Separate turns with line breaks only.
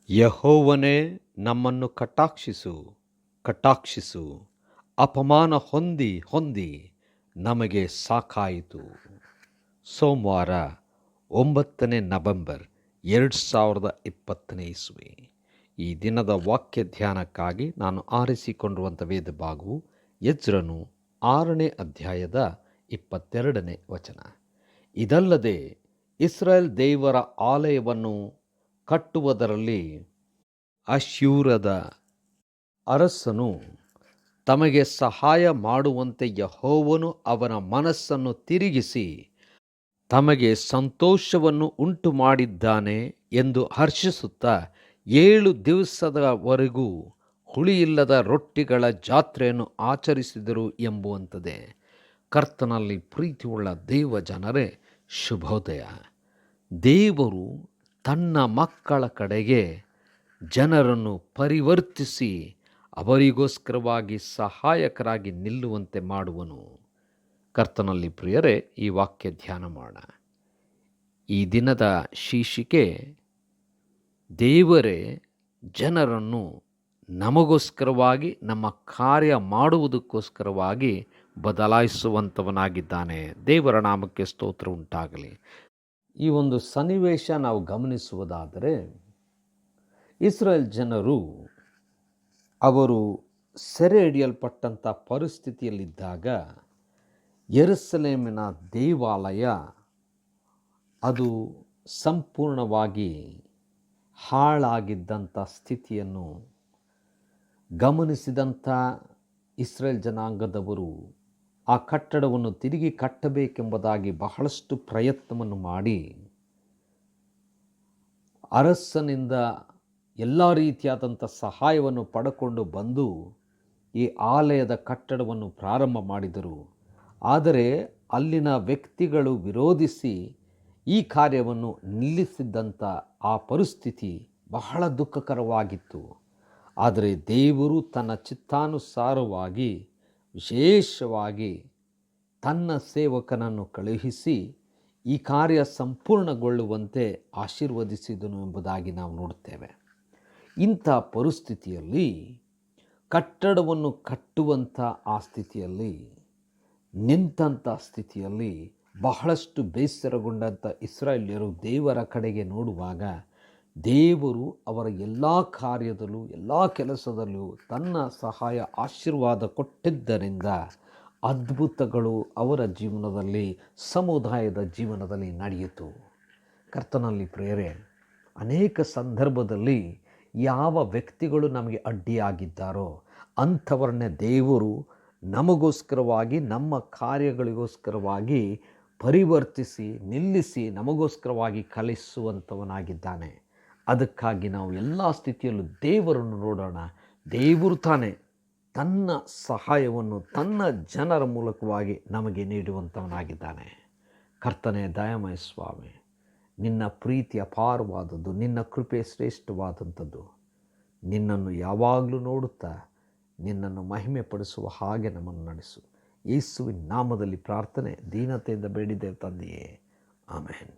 ಯೆಹೋವನೇ ನಮ್ಮನ್ನು ಕಟಾಕ್ಷಿಸು, ಕಟಾಕ್ಷಿಸು. ಅಪಮಾನ ಹೊಂದಿ ಹೊಂದಿ ನಮಗೆ ಸಾಕಾಯಿತು. ಸೋಮವಾರ 9 ನವೆಂಬರ್ 2020 ಇಸ್ವಿ. ಈ ದಿನದ ವಾಕ್ಯ ಧ್ಯಾನಕ್ಕಾಗಿ ನಾನು ಆರಿಸಿಕೊಂಡಿರುವಂಥ ವೇದ ಭಾಗವು ಎಜ್ರನು 6ನೇ ಅಧ್ಯಾಯದ 22ನೇ ವಚನ. ಇದಲ್ಲದೆ ಇಸ್ರಾಯೇಲ್ ದೇವರ ಆಲಯವನ್ನು ಕಟ್ಟುವುದರಲ್ಲಿ ಅಶ್ಶೂರದ ಅರಸನು ತಮಗೆ ಸಹಾಯ ಮಾಡುವಂತೆ ಯೆಹೋವನು ಅವನ ಮನಸ್ಸನ್ನು ತಿರುಗಿಸಿ ತಮಗೆ ಸಂತೋಷವನ್ನು ಉಂಟು ಮಾಡಿದ್ದಾನೆ ಎಂದು ಹರ್ಷಿಸುತ್ತಾ 7 ದಿವಸದವರೆಗೂ ಹುಳಿಯಿಲ್ಲದ ರೊಟ್ಟಿಗಳ ಜಾತ್ರೆಯನ್ನು ಆಚರಿಸಿದರು ಎಂಬುವಂಥದ್ದೇ. ಕರ್ತನಲ್ಲಿ ಪ್ರೀತಿಯುಳ್ಳ ದೇವ ಜನರೇ, ಶುಭೋದಯ. ದೇವರು ತನ್ನ ಮಕ್ಕಳ ಕಡೆಗೆ ಜನರನ್ನು ಪರಿವರ್ತಿಸಿ ಅವರಿಗೋಸ್ಕರವಾಗಿ ಸಹಾಯಕರಾಗಿ ನಿಲ್ಲುವಂತೆ ಮಾಡುವನು. ಕರ್ತನಲ್ಲಿ ಪ್ರಿಯರೇ, ಈ ವಾಕ್ಯ ಧ್ಯಾನ ಮಾಡೋಣ. ಈ ದಿನದ ಶೀರ್ಷಿಕೆ ದೇವರೇ ಜನರನ್ನು ನಮಗೋಸ್ಕರವಾಗಿ, ನಮ್ಮ ಕಾರ್ಯ ಮಾಡುವುದಕ್ಕೋಸ್ಕರವಾಗಿ ಬದಲಾಯಿಸುವಂಥವನಾಗಿದ್ದಾನೆ. ದೇವರ ನಾಮಕ್ಕೆ ಸ್ತೋತ್ರ ಉಂಟಾಗಲಿ. ಈ ಒಂದು ಸನ್ನಿವೇಶ ನಾವು ಗಮನಿಸುವುದಾದರೆ, ಇಸ್ರಾಯೇಲ್ ಜನರು ಅವರು ಸೆರೆ ಹಿಡಿಯಲ್ಪಟ್ಟಂಥ ಪರಿಸ್ಥಿತಿಯಲ್ಲಿದ್ದಾಗ ಯೆರೂಸಲೇಮಿನ ದೇವಾಲಯ ಅದು ಸಂಪೂರ್ಣವಾಗಿ ಹಾಳಾಗಿದ್ದಂಥ ಸ್ಥಿತಿಯನ್ನು ಗಮನಿಸಿದಂಥ ಇಸ್ರಾಯೇಲ್ ಜನಾಂಗದವರು ಆ ಕಟ್ಟಡವನ್ನು ತಿರುಗಿ ಕಟ್ಟಬೇಕೆಂಬುದಾಗಿ ಬಹಳಷ್ಟು ಪ್ರಯತ್ನವನ್ನು ಮಾಡಿ ಅರಸನಿಂದ ಎಲ್ಲ ರೀತಿಯಾದಂಥ ಸಹಾಯವನ್ನು ಪಡ್ಕೊಂಡು ಬಂದು ಈ ಆಲಯದ ಕಟ್ಟಡವನ್ನು ಪ್ರಾರಂಭ ಮಾಡಿದರು. ಆದರೆ ಅಲ್ಲಿನ ವ್ಯಕ್ತಿಗಳು ವಿರೋಧಿಸಿ ಈ ಕಾರ್ಯವನ್ನು ನಿಲ್ಲಿಸಿದ್ದಂಥ ಆ ಪರಿಸ್ಥಿತಿ ಬಹಳ ದುಃಖಕರವಾಗಿತ್ತು. ಆದರೆ ದೇವರು ತನ್ನ ಚಿತ್ತಾನುಸಾರವಾಗಿ ವಿಶೇಷವಾಗಿ ತನ್ನ ಸೇವಕನನ್ನು ಕಳುಹಿಸಿ ಈ ಕಾರ್ಯ ಸಂಪೂರ್ಣಗೊಳ್ಳುವಂತೆ ಆಶೀರ್ವದಿಸಿದನು ಎಂಬುದಾಗಿ ನಾವು ನೋಡುತ್ತೇವೆ. ಇಂಥ ಪರಿಸ್ಥಿತಿಯಲ್ಲಿ ಕಟ್ಟಡವನ್ನು ಕಟ್ಟುವಂಥ ಆ ಸ್ಥಿತಿಯಲ್ಲಿ ನಿಂತಂಥ ಸ್ಥಿತಿಯಲ್ಲಿ ಬಹಳಷ್ಟು ಬೇಸರಗೊಂಡಂಥ ಇಸ್ರಾಯೇಲ್ಯರು ದೇವರ ಕಡೆಗೆ ನೋಡುವಾಗ ದೇವರು ಅವರ ಎಲ್ಲ ಕಾರ್ಯದಲ್ಲೂ ಎಲ್ಲ ಕೆಲಸದಲ್ಲೂ ತನ್ನ ಸಹಾಯ ಆಶೀರ್ವಾದ ಕೊಟ್ಟಿದ್ದರಿಂದ ಅದ್ಭುತಗಳು ಅವರ ಜೀವನದಲ್ಲಿ, ಸಮುದಾಯದ ಜೀವನದಲ್ಲಿ ನಡೆಯಿತು. ಕರ್ತನಲ್ಲಿ ಪ್ರಿಯರೇ, ಅನೇಕ ಸಂದರ್ಭದಲ್ಲಿ ಯಾವ ವ್ಯಕ್ತಿಗಳು ನಮಗೆ ಅಡ್ಡಿಯಾಗಿದ್ದಾರೋ ಅಂಥವರನ್ನೇ ದೇವರು ನಮಗೋಸ್ಕರವಾಗಿ, ನಮ್ಮ ಕಾರ್ಯಗಳಿಗೋಸ್ಕರವಾಗಿ ಪರಿವರ್ತಿಸಿ ನಿಲ್ಲಿಸಿ ನಮಗೋಸ್ಕರವಾಗಿ ಕಲಿಸುವಂಥವನಾಗಿದ್ದಾನೆ. ಅದಕ್ಕಾಗಿ ನಾವು ಎಲ್ಲ ಸ್ಥಿತಿಯಲ್ಲೂ ದೇವರನ್ನು ನೋಡೋಣ. ದೇವರು ತಾನೇ ತನ್ನ ಸಹಾಯವನ್ನು ತನ್ನ ಜನರ ಮೂಲಕವಾಗಿ ನಮಗೆ ನೀಡುವಂಥವನಾಗಿದ್ದಾನೆ. ಕರ್ತನೇ, ದಯಾಮಯ ಸ್ವಾಮಿ, ನಿನ್ನ ಪ್ರೀತಿ ಅಪಾರವಾದದ್ದು, ನಿನ್ನ ಕೃಪೆ ಶ್ರೇಷ್ಠವಾದಂಥದ್ದು. ನಿನ್ನನ್ನು ಯಾವಾಗಲೂ ನೋಡುತ್ತಾ ನಿನ್ನನ್ನು ಮಹಿಮೆ ಪಡಿಸುವ ಹಾಗೆ ನಮ್ಮನ್ನು ನಡೆಸು. ಯೇಸುವಿನ ನಾಮದಲ್ಲಿ ಪ್ರಾರ್ಥನೆ ದೀನತೆಯಿಂದ ಬೇಡಿದ್ದೇವೆ ತಂದೆಯೇ, ಆಮೆನ್.